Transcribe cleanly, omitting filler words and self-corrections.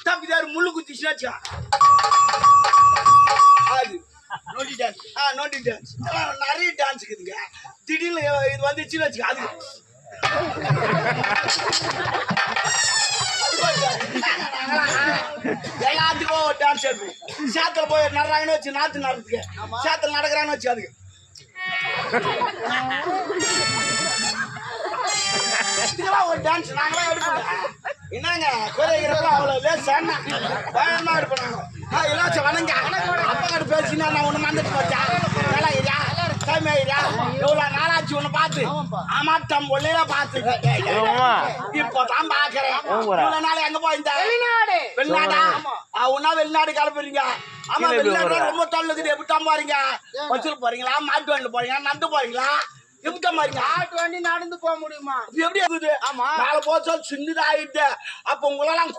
தப்பிதாரு முள்ளு குத்திச்சுனாச்சா அது நோண்டி டான்ஸ் நோண்டி டான்ஸ் நிறைய டான்ஸ் இருக்குதுங்க திடீர்னு இது வந்துச்சுன்னு வச்சுக்க அது எல்லாத்துக்கும் டான்ஸ் எடுப்போம் சேத்துல போய் நடுறாங்கன்னு வச்சு நாத்து நடத்துக்கு சேத்துல நடக்கிறான்னு வச்சு அதுக்கு இதுக்கெல்லாம் ஒரு டான்ஸ் நாங்களாம் எடுப்போம் என்னங்க கோரியோகிராஃபர் அவ்வளோ லேசான பயமா இருப்போம் நாங்கள் எல்லாம் வணங்க அப்பா கிட்ட பேசினா நான் ஒன்று மறந்துட்டு போச்சேன் நல்லா ஐயா டைம் ஐயா எவ்வளோ நாளாச்சு ஒன்று பார்த்து ஆமாட்டம் ஒல்லையில பார்த்து இப்போ தான் பார்க்குறேன் இவ்வளோ நாள் எங்கே போயிருந்தேன் வெளிநாடா ஒன்னா வெளிநாடு கிளம்புறீங்க ஆமா வெளிநாடு ரொம்ப தொல்லுக்குது எப்படி தான் போறீங்க பஸ்ஸில் போறீங்களா மாட்டு வண்டியில் போறீங்களா நடந்து போறீங்களா எப்படி மாறீங்க ஆட்டு வண்டி நடந்து போக முடியுமா எப்படி இருக்குது ஆமா நாலு போச்சா சின்னதாயிட்டு அப்ப உங்களெல்லாம்